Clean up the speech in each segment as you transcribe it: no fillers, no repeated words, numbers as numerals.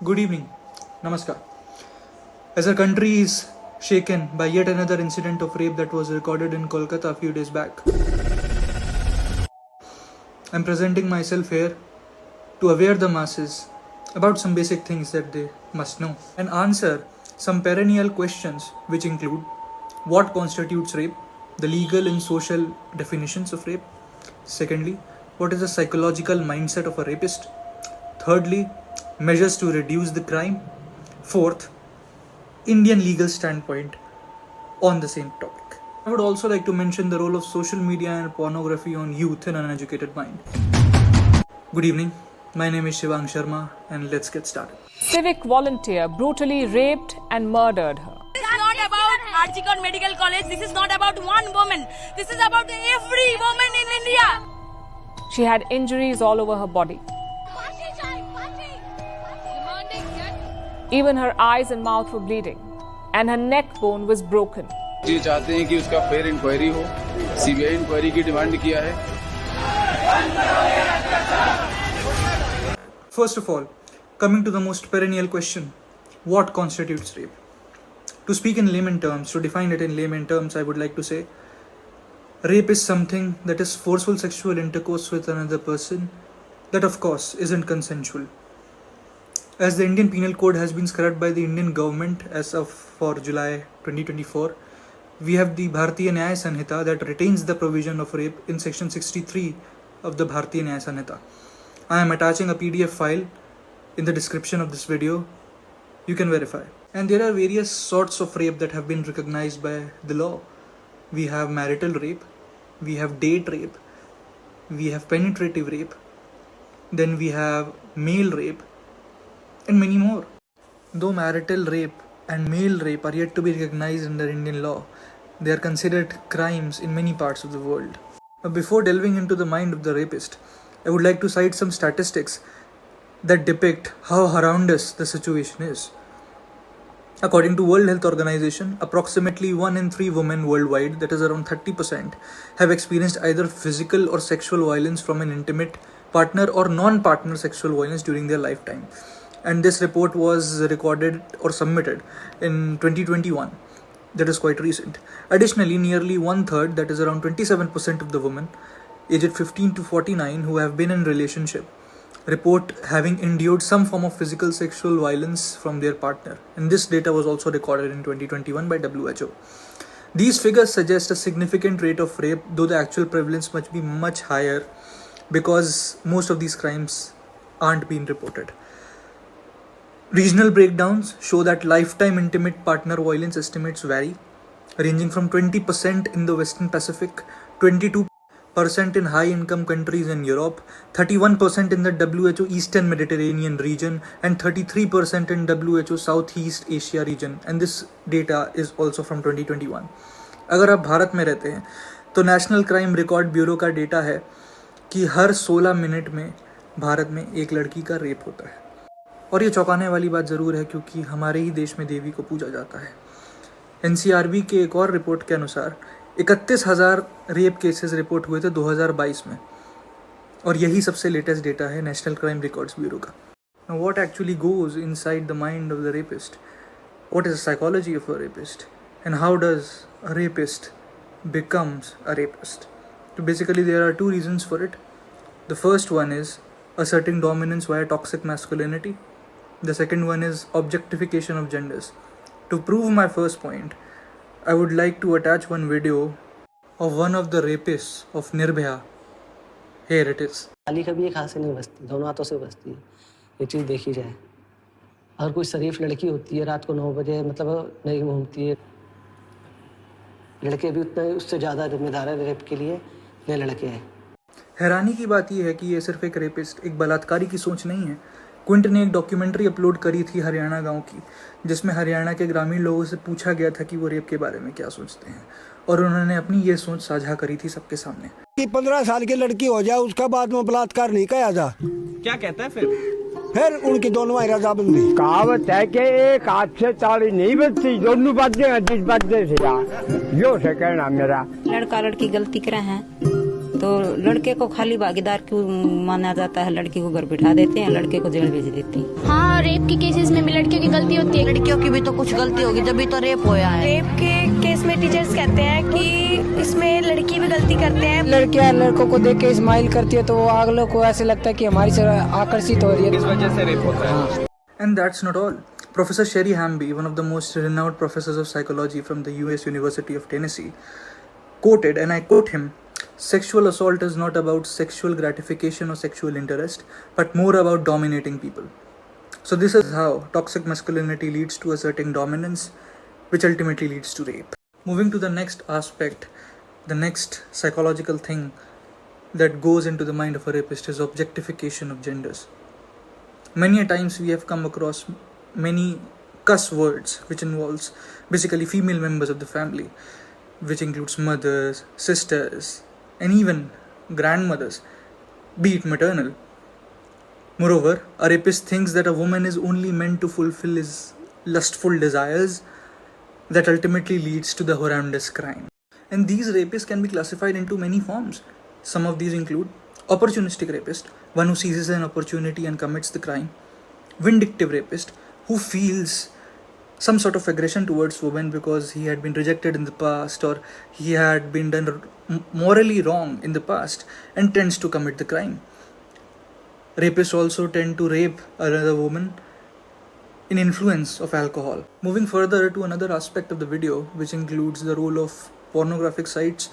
Good evening. Namaskar. As our country is shaken by yet another incident of rape that was recorded in Kolkata a few days back, I'm presenting myself here to aware the masses about some basic things that they must know and answer some perennial questions which include what constitutes rape, the legal and social definitions of rape. Secondly, what is the psychological mindset of a rapist? Thirdly, measures to reduce the crime. Fourth, Indian legal standpoint on the same topic. I would also like to mention the role of social media and pornography on youth and uneducated mind. Good evening. My name is Shivang Sharma and let's get started. Civic volunteer brutally raped and murdered her. This is not about Archicon Medical College. This is not about one woman. This is about every woman in India. She had injuries all over her body. Even her eyes and mouth were bleeding, and her neck bone was broken. ये चाहते हैं कि उसका fair inquiry हो, CBI inquiry की demand किया है. First of all, coming to the most perennial question, what constitutes rape? To speak in layman terms, to define it in layman terms, I would like to say, rape is something that is forceful sexual intercourse with another person that of course isn't consensual. As the Indian Penal Code has been scrapped by the Indian government as of for July 2024, we have the Bharatiya Nyaya Sanhita that retains the provision of rape in section 63 of the Bharatiya Nyaya Sanhita. I am attaching a PDF file in the description of this video. You can verify. And there are various sorts of rape that have been recognized by the law. We have marital rape, we have date rape, we have penetrative rape, then we have male rape, and many more. Though marital rape and male rape are yet to be recognized under Indian law, they are considered crimes in many parts of the world. Before delving into the mind of the rapist, I would like to cite some statistics that depict how horrendous the situation is. According to World Health Organization, approximately 1 in 3 women worldwide, that is around 30%, have experienced either physical or sexual violence from an intimate partner or non-partner sexual violence during their lifetime. And this report was recorded or submitted in 2021. That is quite recent. Additionally, nearly 1/3, that is around 27% of the women aged 15 to 49 who have been in relationship report having endured some form of physical sexual violence from their partner. And this data was also recorded in 2021 by WHO. These figures suggest a significant rate of rape, though the actual prevalence must be much higher because most of these crimes aren't being reported. Regional breakdowns show that lifetime intimate partner violence estimates vary, ranging from 20% in the Western Pacific, 22% in high-income countries in Europe, 31% in the WHO Eastern Mediterranean region, and 33% in WHO Southeast Asia region. And this data is also from 2021. अगर आप भारत में रहते हैं तो national crime record bureau का data है कि हर 16 minute में भारत में एक लड़की का रेप होता है. और ये चौंकाने वाली बात ज़रूर है क्योंकि हमारे ही देश में देवी को पूजा जाता है. NCRB के एक और रिपोर्ट के अनुसार 31,000 रेप केसेस रिपोर्ट हुए थे 2022 में, और यही सबसे लेटेस्ट डेटा है नेशनल क्राइम रिकॉर्ड्स ब्यूरो का. Now what actually goes inside the mind of the rapist? What is the psychology of a rapist? And how does a rapist becomes a rapist? So basically there are two reasons for it. The first one is asserting dominance via toxic masculinity. The second one is objectification of genders. To prove my first point, I would like to attach one video of one of the rapists of Nirbhaya. Here it is. ताली कभी एक हाथ से नहीं बजती, दोनों हाथों से बजती है. ये चीज़ देखी जाए. अगर कोई शरीफ लड़की होती है रात को 9 बजे मतलब नहीं घूमती है, लड़के भी उतना उससे ज़्यादा जिम्मेदार है रेप के लिए, ये लड़के हैं. हैरानी की बात यह है कि ये सिर्फ एक रेपिस्ट, एक बलात्कारी की सोच नहीं है. क्विंट ने एक डॉक्यूमेंट्री अपलोड करी थी हरियाणा गांव की, जिसमें हरियाणा के ग्रामीण लोगों से पूछा गया था कि वो रेप के बारे में क्या सोचते हैं, और उन्होंने अपनी ये सोच साझा करी थी सबके सामने. कि 15 साल की लड़की हो जाए उसका बाद में बलात्कार नहीं किया जा. क्या कहता है फिर उनकी दोनों रजाबंदी. कहावत है कि एक हाथ से ताली नहीं बजती, दोनों बजते हैं जिस बजते से. यार यो से कहना मेरा लड़का लड़की गलती करे हैं तो लड़के को खाली भागीदार क्यों माना जाता है? लड़की को घर बिठा देते हैं, लड़के को जेल भेज देते हैं। हाँ, रेप के केसेस में भी लड़कियों की गलती होती है। लड़कियों की भी तो कुछ गलती होगी, जब तो रेप होया है। रेप के केस में टीचर्स कहते हैं कि इसमें लड़की भी गलती करते हैं। लड़कियां लड़कों को देख के स्माइल करती है तो वो अगले को ऐसे लगता है कि हमारी से आकर्षित हो रही है, इस वजह से रेप होता है। And that's not all. Professor Sherry Hamby, one of the most renowned professors of psychology from the US University of Tennessee, quoted, and I quote him, "Sexual assault is not about sexual gratification or sexual interest, but more about dominating people." So this is how toxic masculinity leads to asserting dominance, which ultimately leads to rape. Moving to the next aspect, the next psychological thing that goes into the mind of a rapist is objectification of genders. Many a times we have come across many cuss words which involves basically female members of the family, which includes mothers, sisters, and even grandmothers, be it maternal. Moreover, a rapist thinks that a woman is only meant to fulfill his lustful desires, that ultimately leads to the horrendous crime. And these rapists can be classified into many forms. Some of these include opportunistic rapist, one who seizes an opportunity and commits the crime; vindictive rapist, who feels some sort of aggression towards women because he had been rejected in the past or he had been done morally wrong in the past and tends to commit the crime. Rapists also tend to rape another woman in influence of alcohol. Moving further to another aspect of the video, which includes the role of pornographic sites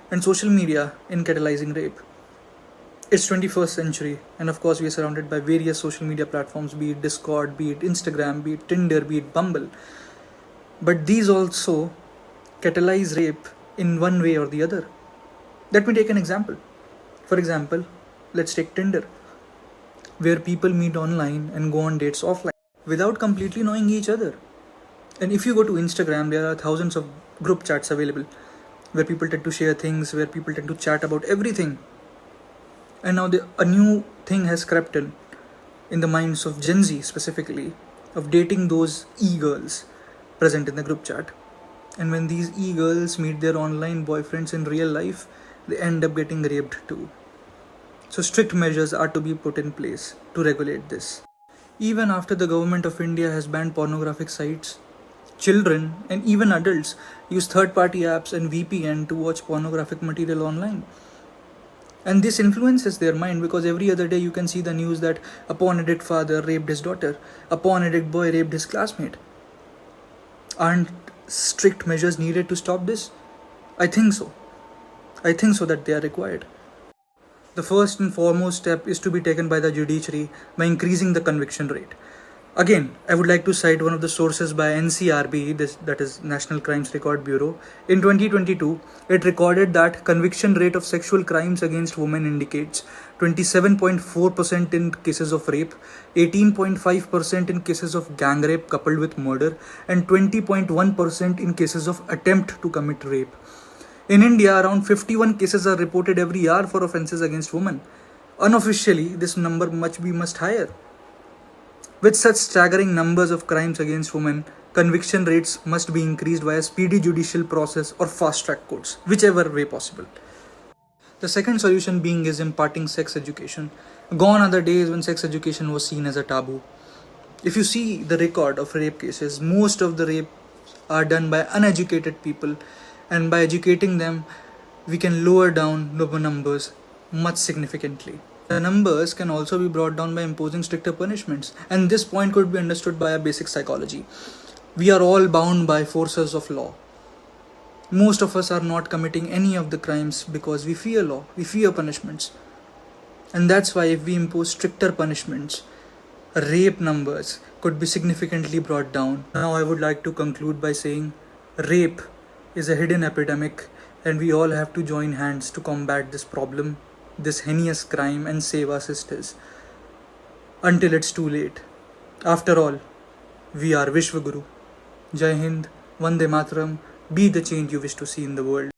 and social media in catalyzing rape. It's 21st century, and of course we are surrounded by various social media platforms, be it Discord, be it Instagram, be it Tinder, be it Bumble. But these also catalyze rape in one way or the other. Let me take an example. For example, let's take Tinder, where people meet online and go on dates offline without completely knowing each other. And if you go to Instagram, there are thousands of group chats available where people tend to share things, where people tend to chat about everything. And now a new thing has crept in the minds of Gen Z specifically, of dating those e-girls present in the group chat. And when these e-girls meet their online boyfriends in real life, they end up getting raped too. So strict measures are to be put in place to regulate this. Even after the government of India has banned pornographic sites, children and even adults use third-party apps and VPN to watch pornographic material online. And this influences their mind because every other day you can see the news that a porn addict father raped his daughter, a porn addict boy raped his classmate. Aren't strict measures needed to stop this? I think so. I think so that they are required. The first and foremost step is to be taken by the judiciary by increasing the conviction rate. Again, I would like to cite one of the sources by NCRB, that is National Crimes Record Bureau. In 2022, it recorded that conviction rate of sexual crimes against women indicates 27.4% in cases of rape, 18.5% in cases of gang rape coupled with murder, and 20.1% in cases of attempt to commit rape. In India, around 51 cases are reported every year for offences against women. Unofficially, this number must be much higher. With such staggering numbers of crimes against women, conviction rates must be increased via speedy judicial process or fast-track courts, whichever way possible. The second solution being is imparting sex education. Gone are the days when sex education was seen as a taboo. If you see the record of rape cases, most of the rape are done by uneducated people, and by educating them, we can lower down the numbers much significantly. The numbers can also be brought down by imposing stricter punishments, and this point could be understood by a basic psychology. We are all bound by forces of law. Most of us are not committing any of the crimes because we fear law, we fear punishments. And that's why if we impose stricter punishments, rape numbers could be significantly brought down. Now I would like to conclude by saying rape is a hidden epidemic, and we all have to join hands to combat this problem, this heinous crime, and save our sisters until it's too late. After all, we are Vishwaguru. Jai Hind, Vande Mataram, be the change you wish to see in the world.